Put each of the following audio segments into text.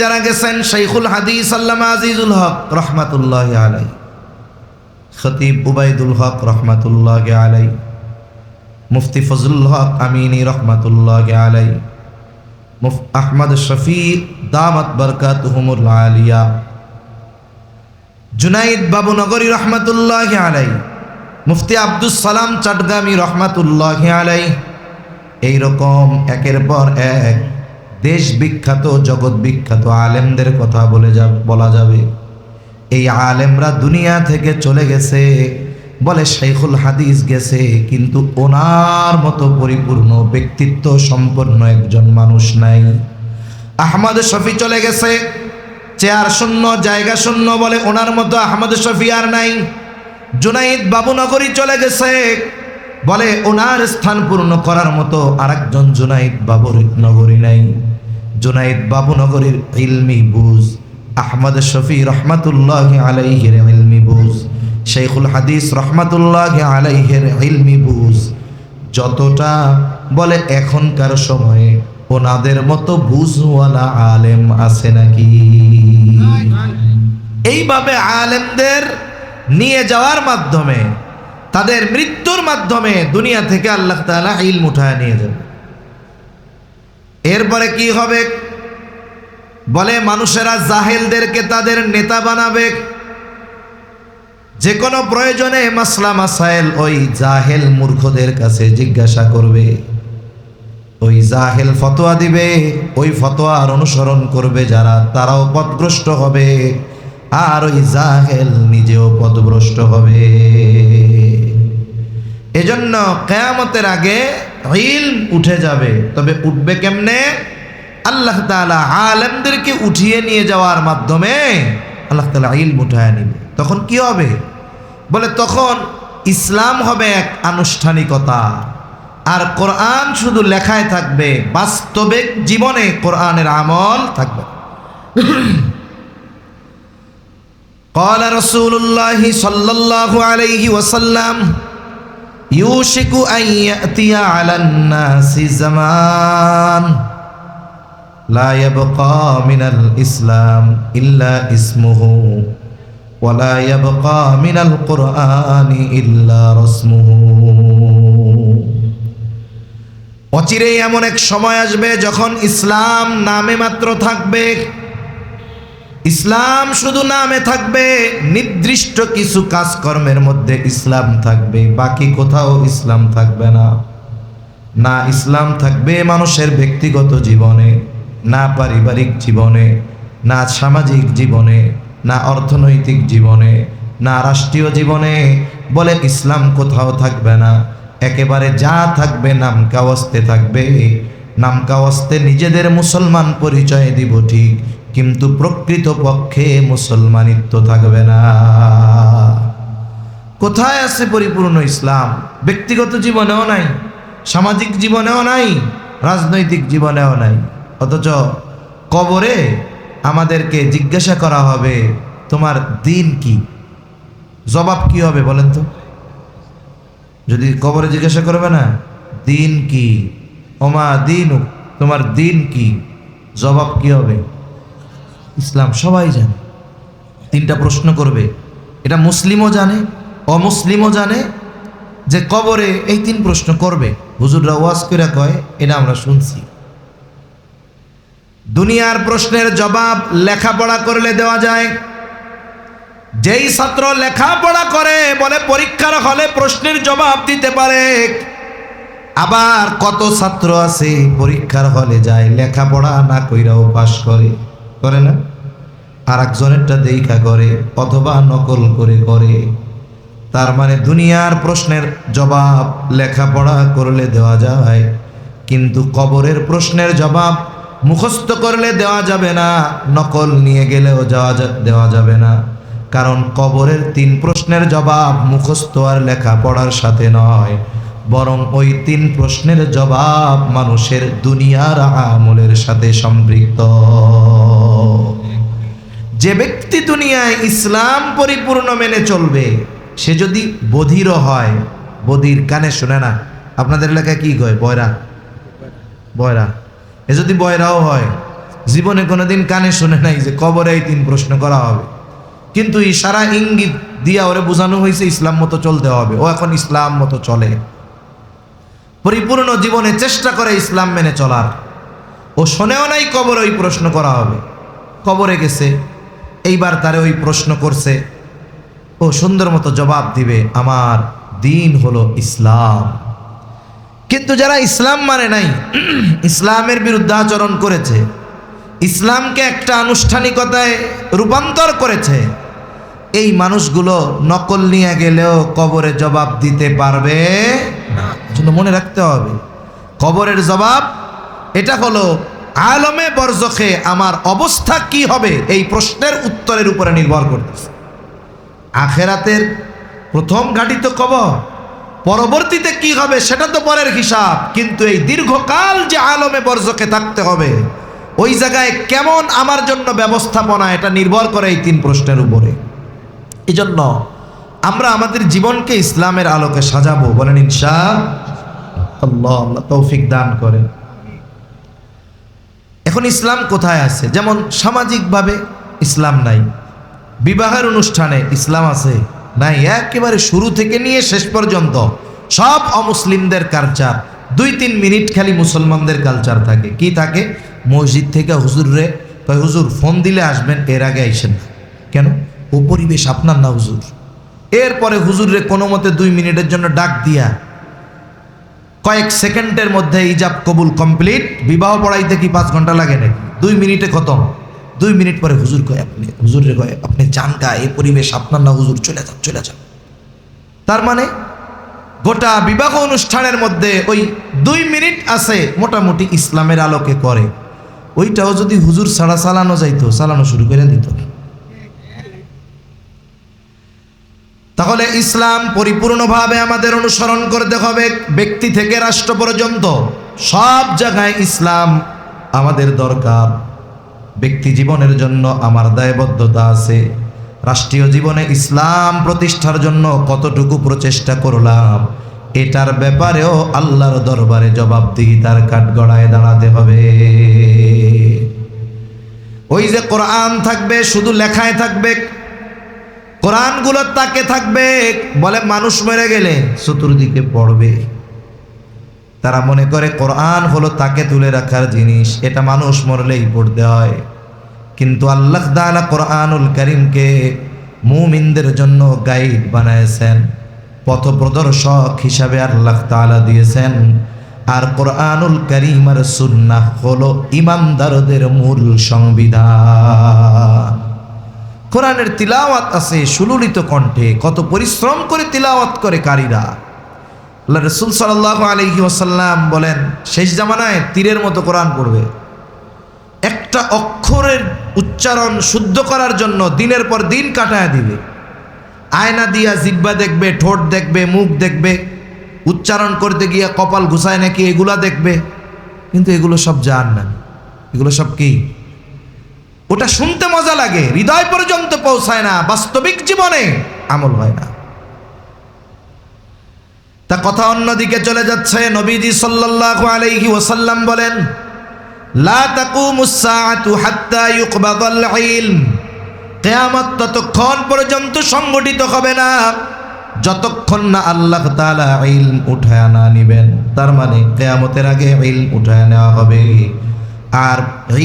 যারা গেছেন শাইখুল হাদিস আল্লামা আজিজুল হক রহমাতুল্লাহি আলাইহি, খতিব উবাইদুল হক রহমাতুল্লাহি আলাইহি, মুফতি ফজলুল হক আমিনী রহমাতুল্লাহি আলাইহি, আহমদ শফি দামাত বরকাতুহুমুল আলিয়া, জুনাইদ বাবু নগরী রহমাতুল্লাহি আলাইহি, মুফতি আব্দুস সালাম চটগামী রহমাতুল্লাহি আলাইহি, এইরকম একের পর এক দেশ বিখ্যাত জগৎ বিখ্যাত আলেমদের কথা বলা যাবে। এই আলেমরা দুনিয়া থেকে চলে গেছে, বলে শাইখুল হাদিস গেছে, কিন্তু ওনার মতো পরিপূর্ণ ব্যক্তিত্ব সম্পন্ন একজন মানুষ নাই। আহমদ শফি চলে গেছে, চেয়ার শূন্য, জায়গা শূন্য, বলে ওনার মতো আহমদ শফি আর নাই। জুনাইদ বাবুনগরী চলে গেছে, বলে ওনার স্থান পূর্ণ করার মতো আরেকজন জুনাইদ বাবুনগরী নাই। জুনাইদ বাবুনগরীর ইলমি বুঝ, আহমদ শফি রহমাতুল্লাহি আলাইহির ইলমি বুঝ, শাইখুল হাদিস রহমাতুল্লাহি আলাইহির ইলমি বুঝ যতটা, বলে এখনকার সময়ে ওনাদের মতো বুঝওয়ালা আলেম আছে নাকি? এইভাবে আলেমদের নিয়ে যাওয়ার মাধ্যমে, তাদের মৃত্যুর মাধ্যমে দুনিয়া থেকে আল্লাহ তাআলা ইলম উঠায় নিয়ে যাবে। এরপরে কি হবে? বলে মানুষেরা জাহেলদেরকে তাদের নেতা বানাবে। যে কোনো প্রয়োজনে মাসলা মাসাইল ওই জাহেল মূর্খদের কাছে জিজ্ঞাসা করবে, ওই জাহেল ফতোয়া দিবে, ওই ফতোয়ার অনুসরণ করবে যারা, তারাও পথভ্রষ্ট হবে, আর ওই জাহেল নিজেও পথভ্রষ্ট হবে। এজন্য কিয়ামতের আগে ইলম উঠে যাবে। তবে উঠবে কেমনে? আল্লাহ তাআলা আলেমদেরকে উঠিয়ে নিয়ে যাওয়ার মাধ্যমে আল্লাহ তাআলা ইলম উঠায় নিবে। তখন কি হবে? বলে তখন ইসলাম হবে এক আনুষ্ঠানিকতা, আর কোরআন শুধু লেখায় থাকবে, বাস্তবিক জীবনে কোরআনের আমল থাকবে। قال رسول الله صلى الله عليه وسلم يوشك أن يأتي على الناس زمان لا يبقى من الإسلام إلا اسمه ولا يبقى من القرآن إلا رسمه। অচিরে এমন এক সময় আসবে যখন ইসলাম নামে মাত্র থাকবে, ইসলাম শুধু নামে থাকবে, নির্দিষ্ট কিছু কাজকর্মের মধ্যে ইসলাম থাকবে, বাকি কোথাও ইসলাম থাকবে না। না ইসলাম থাকবে মানুষের ব্যক্তিগত জীবনে, না পারিবারিক জীবনে, না সামাজিক জীবনে, না অর্থনৈতিক জীবনে, না রাষ্ট্রীয় জীবনে, বলে ইসলাম কোথাও থাকবে না। একেবারে যা থাকবে নামকাওয়াস্তে থাকবে। নামকাওয়াস্তে নিজেদের মুসলমান পরিচয় দিব ঠিক, কিন্তু প্রকৃত পক্ষে মুসলমানিত্ব থাকবে না। কোথায় আছে পরিপূর্ণ ইসলাম? ব্যক্তিগত জীবনেও নাই, সামাজিক জীবনেও নাই, রাজনৈতিক জীবনেও নাই। অথচ কবরে আমাদেরকে জিজ্ঞাসা করা হবে, তোমার দিন কি? জবাব কি হবে বলেন তো? যদি কবরে জিজ্ঞাসা করবে না দিন কি, ওমা দিনুক, তোমার দিন কি, জবাব কি হবে? ইসলাম। সবাই জানে। তিনটা প্রশ্ন করবে, এটা মুসলিমও জানে, অমুসলিমও জানে, যে কবরে এই তিন প্রশ্ন করবে। হুজুররা ওয়াজ করে কয়, এটা আমরা শুনছি। দুনিয়ার প্রশ্নের জবাব লেখাপড়া করলে দেওয়া যায়। যেই ছাত্র লেখাপড়া করে, বলে পরীক্ষার হলে প্রশ্নের জবাব দিতে পারে। আবার কত ছাত্র আছে পরীক্ষার হলে যায়, লেখাপড়া না কইরাও পাশ করে না? আর একজনেরটা দেখা করে, অথবা নকল করে। তার মানে দুনিয়ার প্রশ্নের জবাব লেখাপড়া করলে দেওয়া যায়, কিন্তু কবরের প্রশ্নের জবাব মুখস্থ করলে দেওয়া যাবে না, নকল নিয়ে গেলেও দেওয়া যাবে না। কারণ কবরের তিন প্রশ্নের জবাব মুখস্থ আর লেখাপড়ার সাথে নয়, বরং ওই তিন প্রশ্নের জবাব মানুষের দুনিয়ার আমলের সাথে সম্পৃক্ত। যে ব্যক্তি দুনিয়ায় ইসলাম পরিপূর্ণ মেনে চলবে, সে যদি বধিরও হয়, বধির কানে শোনে না, আপনাদের এলাকায় কি কয়? বয়রা। এ যদি বয়রাও হয়, জীবনে কোনোদিন কানে শুনে নাই যে কবরে এই 3 প্রশ্ন করা হবে, কিন্তু ইশারা ইঙ্গিত দিয়া ওরে বোঝানো হয়েছে ইসলাম মতো চলতে হবে। ও এখন ইসলাম মতো চলে, পরিপূর্ণ জীবনে চেষ্টা করে ইসলাম মেনে চলার। ও শোনেও নাই কবরে ওই প্রশ্ন করা হবে, কবরে গেছে, এইবার তারে ওই প্রশ্ন করছে, ও সুন্দর মতো জবাব দিবে আমার দিন হলো ইসলাম। কিন্তু যারা ইসলাম মানে নাই, ইসলামের বিরুদ্ধে আচরণ করেছে, ইসলামকে একটা আনুষ্ঠানিকতায় রূপান্তর করেছে, এই মানুষগুলো নকল নিয়ে গেলেও কবরে জবাব দিতে পারবে না। এজন্য মনে রাখতে হবে, কবরের জবাব এটা হলো আলমে বরজখে আমার অবস্থা কি হবে, এই প্রশ্নের উত্তরের উপরে নির্ভর করতেছে। আখেরাতের প্রথম ঘাঁটি তো কবর, পরবর্তীতে কি হবে সেটা তো পরের হিসাব, কিন্তু এই দীর্ঘকাল যে আলমে বরজখে থাকতে হবে, ওই জায়গায় কেমন আমার জন্য ব্যবস্থাপনা, এটা নির্ভর করে এই 3 প্রশ্নের উপরে। এই জন্য আমরা আমাদের জীবনকে ইসলামের আলোকে সাজাবো, বলেন ইনশাআল্লাহ। আল্লাহ তৌফিক দান করেন। এখন ইসলাম কোথায় আছে? যেমন সামাজিকভাবে ইসলাম নাই, বিবাহের অনুষ্ঠানে ইসলাম আছে নাই, একেবারে শুরু থেকে নিয়ে শেষ পর্যন্ত সব অমুসলিমদের কালচার। 2-3 মিনিট খালি মুসলমানদের কালচার থাকে। কি থাকে? মসজিদ থেকে হুজুর রে কয়, হুজুর ফোন দিলে আসবেন, এর আগে আইসেন না। কেন? ও পরিবেশ আপনার না হুজুর। এরপরে হুজুর রে কোনো মতে 2 মিনিটের জন্য ডাক দিয়া কয়েক সেকেন্ডের মধ্যে ইজাব কবুল কমপ্লিট। বিবাহ পড়াইতে কি 5 ঘন্টা লাগে নাকি? 2 মিনিটে খতম। 2 মিনিট পরে হুজুর কয়, আপনি হুজুর রে কয়, আপনি যান গা, এই পরিবেশ আপনার না হুজুর, চলে যান চলে যান। তার মানে গোটা বিবাহ অনুষ্ঠানের মধ্যে ওই 2 মিনিট আছে মোটামুটি ইসলামের আলোকে করে। ওইটাও যদি হুজুর ছাড়া চালানো যাইতো, চালানো শুরু করে দিত। তাহলে ইসলাম পরিপূর্ণভাবে আমাদের অনুসরণ করতে হবে, ব্যক্তি থেকে রাষ্ট্র পর্যন্ত সব জায়গায় ইসলাম আমাদের দরকার। ব্যক্তি জীবনের জন্য আমার দায়বদ্ধতা আছে, রাষ্ট্রীয় জীবনে ইসলাম প্রতিষ্ঠার জন্য কতটুকু প্রচেষ্টা করলাম, এটার ব্যাপারেও আল্লাহর দরবারে জবাবদিহিতার কাঠগড়ায় দাঁড়াতে হবে। ওই যে কোরআন থাকবে, শুধু লেখায় থাকবে, কোরআনগুলো তাকে থাকবে, বলে মানুষ মরে গেলে চতুর্দিকে পড়বে। তারা মনে করে কোরআন হলো তাকে তুলে রাখার জিনিস, এটা মানুষ মরলেই পড়তে হয়। কিন্তু আল্লাহ তাআলা কোরআনুল কারীমকে মুমিনদের জন্য গাইড বানায়ছেন, পথপ্রদর্শক হিসাবে আল্লাহ তাআলা দিয়েছেন। আর কোরআনুল কারীম আর সুন্নাহ হলো ঈমানদারদের মূল সংবিধান। কোরআনের তিলাওয়াত আছে সুললিত কণ্ঠে, কত পরিশ্রম করে তিলাওয়াত করে কারীরা। আল্লাহ রাসূল সাল্লাল্লাহু আলাইহি ওয়াসাল্লাম বলেন, শেষ জামানায় তীরের মতো কোরআন পড়বে। একটা অক্ষরের উচ্চারণ শুদ্ধ করার জন্য দিনের পর দিন কাটায় দিবে। আয়না দিয়া জিহ্বা দেখবে, ঠোঁট দেখবে, মুখ দেখবে, উচ্চারণ করতে গিয়ে কপাল ঘুষায় নাকি এগুলা দেখবে। কিন্তু এগুলো সব জান না, এগুলো সব কি? ওটা শুনতে মজা লাগে, হৃদয় পর্যন্ত পৌঁছায় না, বাস্তবিক জীবনে আমল হয় না। তা কথা অন্যদিকে চলে যাচ্ছে। নবীজি সাল্লাল্লাহু আলাইহি ওয়াসাল্লাম বলেন, লা তাকুমুস সাআতু হাত্তা ইউকবাদাল ইলম। কিয়ামত ততক্ষণ পর্যন্ত সংগঠিত হবে না যতক্ষণ না আল্লাহ তাআলা ইলম উঠায় না নিবেন। তার মানে কিয়ামতের আগে ইলম উঠায় নেওয়া হবে। আর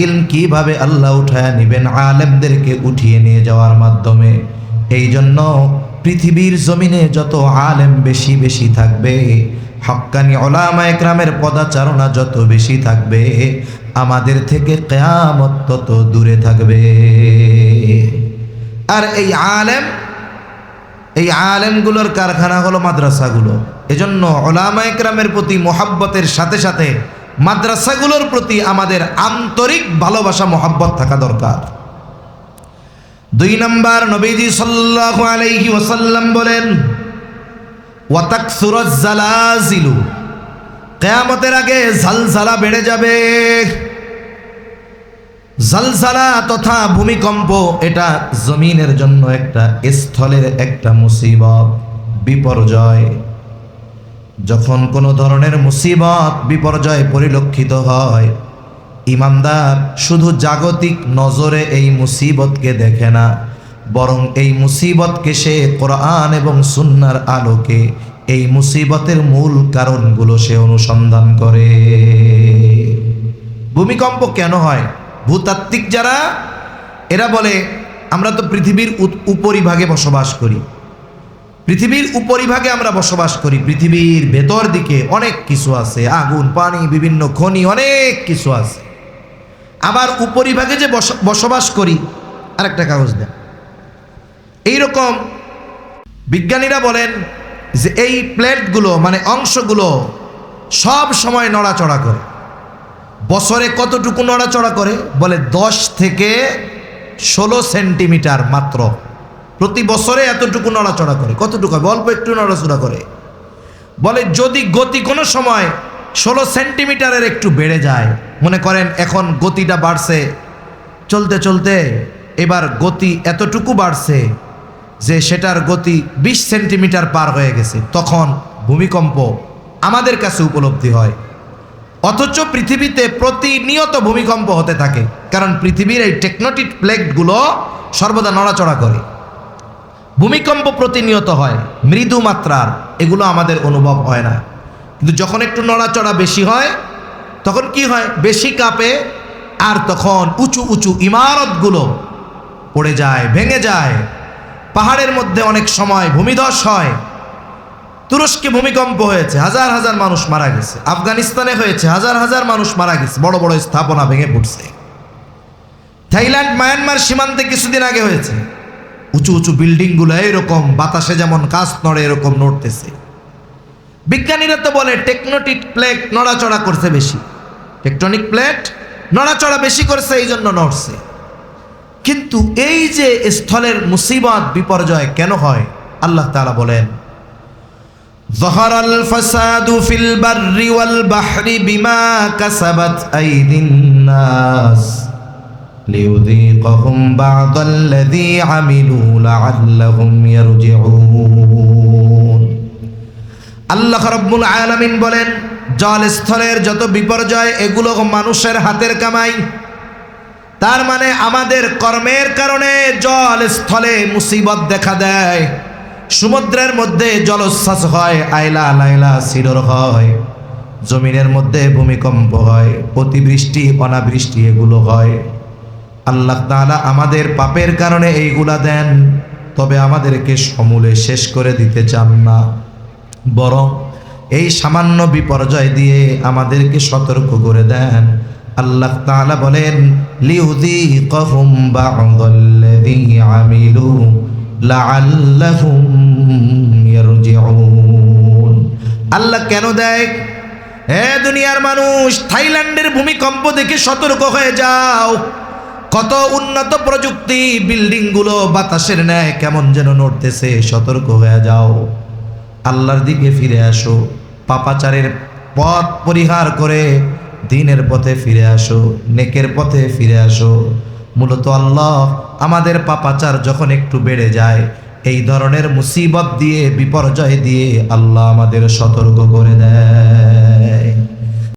ইলম কিভাবে আল্লাহ উঠায় নিবেন? আলেমদেরকে উঠিয়ে নিয়ে যাওয়ার মাধ্যমে। এই জন্য পৃথিবীর জমিনে যত আলেম বেশি বেশি থাকবে, হক্কানি উলামায়ে কেরামের পদাচারণা যত বেশি থাকবে, আমাদের থেকে কিয়ামত তত দূরে থাকবে। আর এই আলেমগুলোর কারখানা হলো মাদ্রাসাগুলো। এজন্য উলামায়ে কেরামের প্রতি মোহাব্বতের সাথে সাথে মাদ্রাসাগুলোর প্রতি আমাদের আন্তরিক ভালোবাসা মোহাব্বত থাকা দরকার। 2 নম্বর, নবীজি সাল্লাল্লাহু আলাইহি ওয়াসাল্লাম বলেন, ওয়া তাকসুরাজ জালাজিলু। কিয়ামতের আগে জালজালা বেড়ে যাবে। জালজালা তথা ভূমিকম্প, এটা জমিনের জন্য একটা স্থলের একটা মুসিবত, বিপর্যয়। যখন কোনো ধরনের মুসিবত বিপর্যয় পরিলক্ষিত হয়, ইমানদার শুধু জাগতিক নজরে এই মুসিবতকে দেখে না, বরং এই মুসিবতকে সে কোরআন এবং সুন্নাহর আলোকে এই মুসিবতের মূল কারণগুলো সে অনুসন্ধান করে। ভূমিকম্প কেন হয়? ভূতাত্ত্বিক যারা, এরা বলে আমরা তো পৃথিবীর উপরিভাগে বসবাস করি, পৃথিবীর উপরিভাগে আমরা বসবাস করি, পৃথিবীর ভেতর দিকে অনেক কিছু আছে, আগুন, পানি, বিভিন্ন খনি, অনেক কিছু আছে। আবার উপরিভাগে যে বসবাস করি, আরেকটা কাগজ দেন। এইরকম বিজ্ঞানীরা বলেন যে এই প্লেটগুলো মানে অংশগুলো সব সময় নড়াচড়া করে। বছরে কতটুকু নড়াচড়া করে? বলে 10 থেকে 16 সেন্টিমিটার মাত্র প্রতি বছরে এতটুকু নড়াচড়া করে। কতটুকু? অল্প একটু নড়াচড়া করে। বলে যদি গতি কোনো সময় 16 সেন্টিমিটারের একটু বেড়ে যায়, মনে করেন এখন গতিটা বাড়ছে, চলতে চলতে এবার গতি এতটুকু বাড়ছে যে সেটার গতি 20 সেন্টিমিটার পার হয়ে গেছে, তখন ভূমিকম্প আমাদের কাছে উপলব্ধি হয়। অথচ পৃথিবীতে প্রতিনিয়ত ভূমিকম্প হতে থাকে, কারণ পৃথিবীর এই টেকটনিক প্লেটগুলো সর্বদা নড়াচড়া করে। ভূমিকম্প প্রতিনিয়ত হয়, মৃদু মাত্রার, এগুলো আমাদের অনুভব হয় না। কিন্তু যখন একটু নড়াচড়া বেশি হয়, তখন কি হয়? বেশি কাঁপে, আর তখন উঁচু উঁচু ইমারতগুলো পড়ে যায়, ভেঙে যায়। পাহাড়ের মধ্যে অনেক সময় ভূমিধস হয়। তুরস্কে ভূমিকম্প হয়েছে, হাজার হাজার মানুষ মারা গেছে। আফগানিস্তানে হয়েছে, হাজার হাজার মানুষ মারা গেছে, বড় বড় স্থাপনা ভেঙে পড়ছে। থাইল্যান্ড মায়ানমার সীমান্তে কিছুদিন আগে হয়েছে। উঁচু উঁচু বিল্ডিংগুলো এরকম বাতাসে যেমন কাঁচ নড়ে এরকম নড়তেছে। বিজ্ঞানীরা তো বলে টেকটনিক প্লেট নড়াচড়া করছে বেশি, টেকটনিক প্লেট নড়াচড়া বেশি করছে, এই জন্য নড়ছে। কিন্তু এই যে স্থলের মুসিবত বিপর্যয় কেন হয়? আল্লাহ তাআলা বলেন, যাহারাল ফাসাদু ফিল বাররি ওয়াল বাহরি বিমা কাসাবাত আইদিন নাস লিউযীকাহুম বা'দাল্লাযী আমিলু লাআল্লাহুম ইয়ারজিউন। আল্লাহ রাব্বুল আলামিন বলেন, জল স্থলের যত বিপর্যয় এগুলো মানুষের হাতের কামাই। তার মানে আমাদের কর্মের কারণে জল স্থলে মুসিবত দেখা দেয়। সমুদ্রের মধ্যে জলোচ্ছ্বাস হয়, আইলা লাইলা সিডর হয়, জমিনের মধ্যে ভূমিকম্প হয়, অতিবৃষ্টি অনাবৃষ্টি এগুলো হয়। আল্লাহ তাআলা আমাদের পাপের কারণে এইগুলা দেন, তবে আমাদেরকে সমূলে শেষ করে দিতে চান না, বরং এই সামান্য বিপর্যয় দিয়ে আমাদেরকে সতর্ক করে দেন। আল্লাহ তাআলা বলেন, লিউযীকাহুম বা'দাল্লাযী আমিলু লাআল্লাহুম ইয়ারজিউন। আল্লাহ কেন দেয়? হে দুনিয়ার মানুষ, থাইল্যান্ডের ভূমিকম্প দেখে সতর্ক হয়ে যাও। কত উন্নত প্রযুক্তি, বিল্ডিংগুলো বাতাসের ন্যায় কেমন যেন নড়তেছে, সতর্ক হয়ে যাও। আল্লাহর দিকে ফিরে আসো, পাপাচারের পথ পরিহার করে দ্বীনের পথে ফিরে আসো, নেকের পথে ফিরে আসো। মূলত আল্লাহ আমাদের পাপাচার যখন একটু বেড়ে যায়, এই ধরনের মুসিবত দিয়ে, বিপর্যয় দিয়ে আল্লাহ আমাদের সতর্ক করে দেয়।